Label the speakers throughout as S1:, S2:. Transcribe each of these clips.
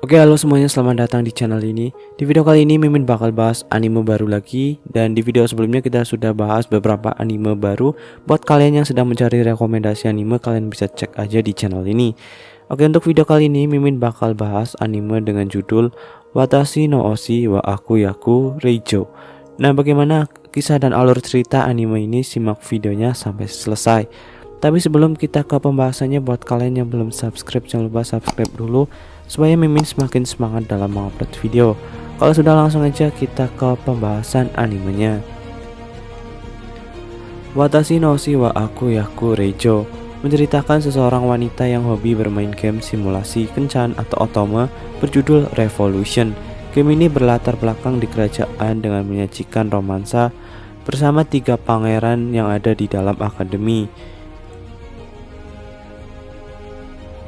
S1: Oke, halo semuanya, selamat datang di channel ini. Di video kali ini Mimin bakal bahas anime baru lagi. Dan di video sebelumnya kita sudah bahas beberapa anime baru. Buat kalian yang sedang mencari rekomendasi anime, kalian bisa cek aja di channel ini. Oke, untuk video kali ini Mimin bakal bahas anime dengan judul Watashi no Oshi wa Aku Yaku Reijo. Nah, bagaimana kisah dan alur cerita anime ini? Simak videonya sampai selesai. Tapi sebelum kita ke pembahasannya, buat kalian yang belum subscribe, jangan lupa subscribe dulu supaya Mimin semakin semangat dalam mengupload video. Kalau sudah, langsung aja kita ke pembahasan animenya. Watashi no Oshi wa Aku Yaku Reijo menceritakan seseorang wanita yang hobi bermain game simulasi kencan atau otome berjudul Revolution. Game ini berlatar belakang di kerajaan dengan menyajikan romansa bersama 3 pangeran yang ada di dalam akademi.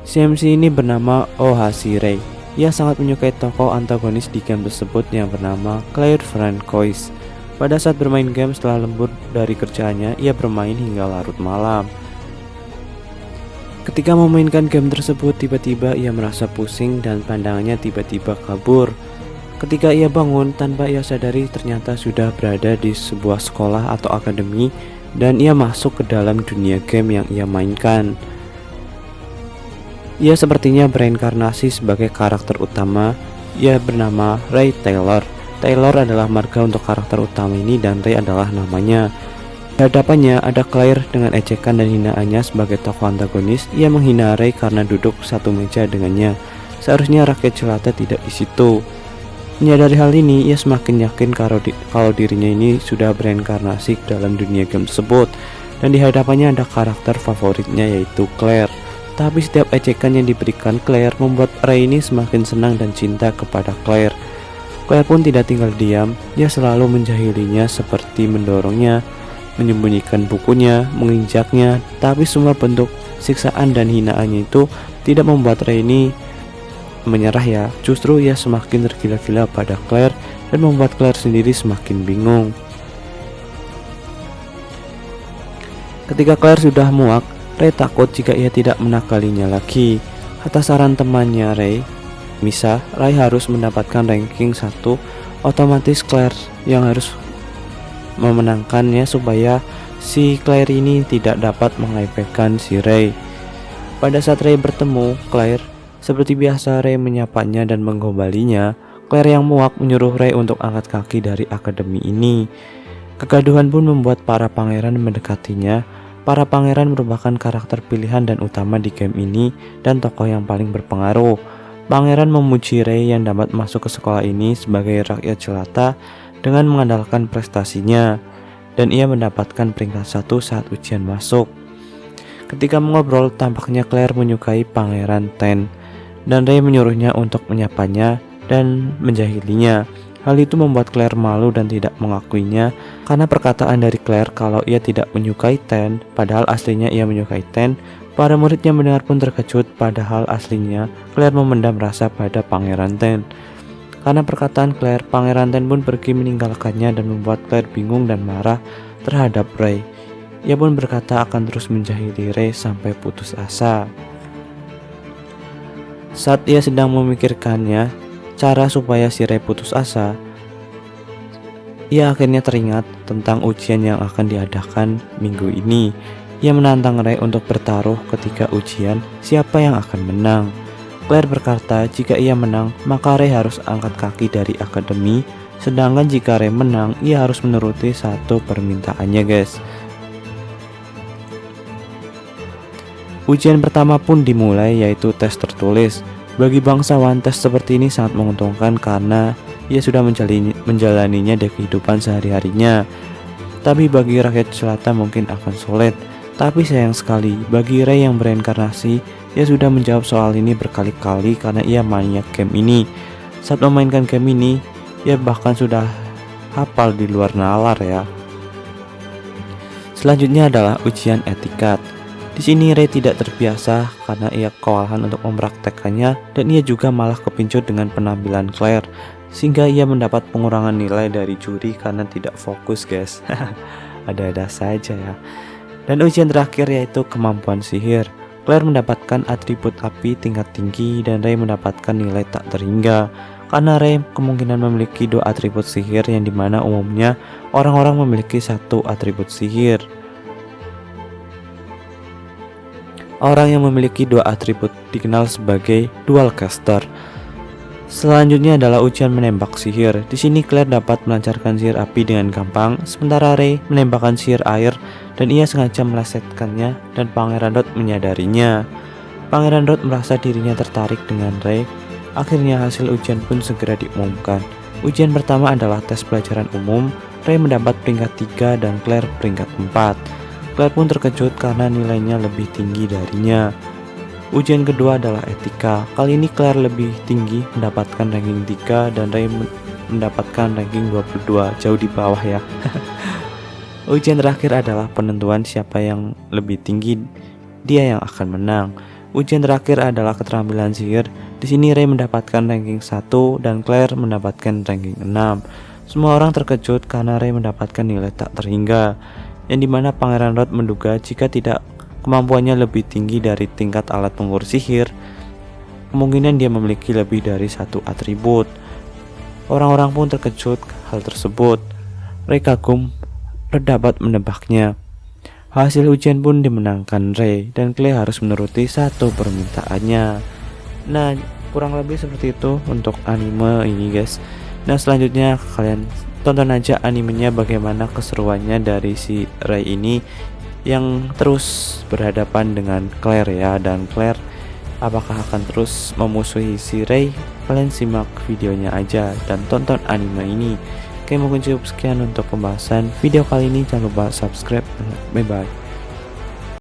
S1: Si MC ini bernama Ohashirei. Ia sangat menyukai tokoh antagonis di game tersebut yang bernama Claire Francois. Pada saat bermain game, setelah lembur dari kerjaannya, ia bermain hingga larut malam. Ketika memainkan game tersebut, tiba-tiba ia merasa pusing dan pandangannya tiba-tiba kabur. Ketika ia bangun, tanpa ia sadari ternyata sudah berada di sebuah sekolah atau akademi, dan ia masuk ke dalam dunia game yang ia mainkan. Ia sepertinya bereinkarnasi sebagai karakter utama. Ia bernama Ray Taylor. Taylor adalah marga untuk karakter utama ini dan Ray adalah namanya. Di hadapannya ada Claire dengan ejekan dan hinaannya sebagai tokoh antagonis. Ia menghina Ray karena duduk satu meja dengannya. Seharusnya rakyat jelata tidak di situ. Menyadari hal ini, ia semakin yakin kalau dirinya ini sudah bereinkarnasi dalam dunia game tersebut. Dan di hadapannya ada karakter favoritnya, yaitu Claire. Tapi setiap ejekan yang diberikan Claire membuat Ray ini semakin senang dan cinta kepada Claire. Claire pun tidak tinggal diam. Dia selalu menjahilinya seperti mendorongnya, menyembunyikan bukunya, menginjaknya. Tapi semua bentuk siksaan dan hinaannya itu tidak membuat Ray ini menyerah ya. Justru ia semakin tergila-gila pada Claire dan membuat Claire sendiri semakin bingung. Ketika Claire sudah muak, Ray takut jika ia tidak menakalinya lagi. Atas saran temannya Misa, Ray harus mendapatkan ranking 1. Otomatis Claire yang harus memenangkannya supaya si Claire ini tidak dapat mengaibkan si Ray. Pada saat Ray bertemu Claire, seperti biasa Ray menyapanya dan menggombalinya. Claire yang muak menyuruh Ray untuk angkat kaki dari akademi ini. Kegaduhan pun membuat para pangeran mendekatinya. Para pangeran merupakan karakter pilihan dan utama di game ini dan tokoh yang paling berpengaruh. Pangeran memuji Ray yang dapat masuk ke sekolah ini sebagai rakyat jelata dengan mengandalkan prestasinya, dan ia mendapatkan peringkat 1 saat ujian masuk. Ketika mengobrol, tampaknya Claire menyukai Pangeran Ten, dan Ray menyuruhnya untuk menyapanya dan menjahilinya. Hal itu membuat Claire malu dan tidak mengakuinya karena perkataan dari Claire kalau ia tidak menyukai Ten, padahal aslinya ia menyukai Ten. Para murid yang mendengar pun terkejut, padahal aslinya Claire memendam rasa pada Pangeran Ten. Karena perkataan Claire, Pangeran Ten pun pergi meninggalkannya dan membuat Claire bingung dan marah terhadap Ray. Ia pun berkata akan terus menjahili Ray sampai putus asa. Saat ia sedang memikirkannya cara supaya si Ray putus asa, ia akhirnya teringat tentang ujian yang akan diadakan minggu ini. Ia menantang Ray untuk bertaruh ketika ujian siapa yang akan menang. Claire berkata jika ia menang maka Ray harus angkat kaki dari akademi, sedangkan jika Ray menang ia harus menuruti satu permintaannya guys. Ujian pertama pun dimulai, yaitu tes tertulis. Bagi bangsawan, tes seperti ini sangat menguntungkan karena ia sudah menjalaninya di kehidupan sehari-harinya. Tapi bagi rakyat jelata mungkin akan sulit. Tapi sayang sekali, bagi Ray yang bereinkarnasi, ia sudah menjawab soal ini berkali-kali karena ia maniak game ini. Saat memainkan game ini, ia bahkan sudah hafal di luar nalar ya. Selanjutnya adalah ujian etikat. Di sini Ray tidak terbiasa karena ia kewalahan untuk mempraktekkannya dan ia juga malah kepincut dengan penampilan Claire, sehingga ia mendapat pengurangan nilai dari juri karena tidak fokus guys. Ada-ada saja ya. Dan ujian terakhir yaitu kemampuan sihir. Claire mendapatkan atribut api tingkat tinggi dan Ray mendapatkan nilai tak terhingga. Karena Ray kemungkinan memiliki 2 atribut sihir yang dimana umumnya orang-orang memiliki 1 atribut sihir. Orang yang memiliki 2 atribut dikenal sebagai dual caster. Selanjutnya adalah ujian menembak sihir. Di sini Claire dapat melancarkan sihir api dengan gampang, sementara Ray menembakkan sihir air dan ia sengaja melesetkannya dan Pangeran Rod menyadarinya. Pangeran Rod merasa dirinya tertarik dengan Ray. Akhirnya hasil ujian pun segera diumumkan. Ujian pertama adalah tes pelajaran umum. Ray mendapat peringkat 3 dan Claire peringkat 4. Claire pun terkejut karena nilainya lebih tinggi darinya. Ujian kedua adalah etika. Kali ini Claire lebih tinggi, mendapatkan ranking 3 dan Ray mendapatkan ranking 22, jauh di bawah ya. Ujian terakhir adalah penentuan siapa yang lebih tinggi, dia yang akan menang. Ujian terakhir adalah keterampilan sihir. Di sini Ray mendapatkan ranking 1 dan Claire mendapatkan ranking 6. Semua orang terkejut karena Ray mendapatkan nilai tak terhingga, yang dimana Pangeran Rod menduga jika tidak kemampuannya lebih tinggi dari tingkat alat pengukur sihir, kemungkinan dia memiliki lebih dari 1 atribut. Orang-orang pun terkejut hal tersebut. Ray kagum dapat menebaknya. Hasil ujian pun dimenangkan Ray dan Claire harus menuruti 1 permintaannya. Nah, kurang lebih seperti itu untuk anime ini guys. Nah, selanjutnya kalian tonton aja animenya bagaimana keseruannya dari si Ray ini yang terus berhadapan dengan Claire ya. Dan Claire apakah akan terus memusuhi si Ray? Kalian simak videonya aja dan tonton anime ini. Oke, mungkin cukup sekian untuk pembahasan video kali ini. Jangan lupa subscribe. Bye bye.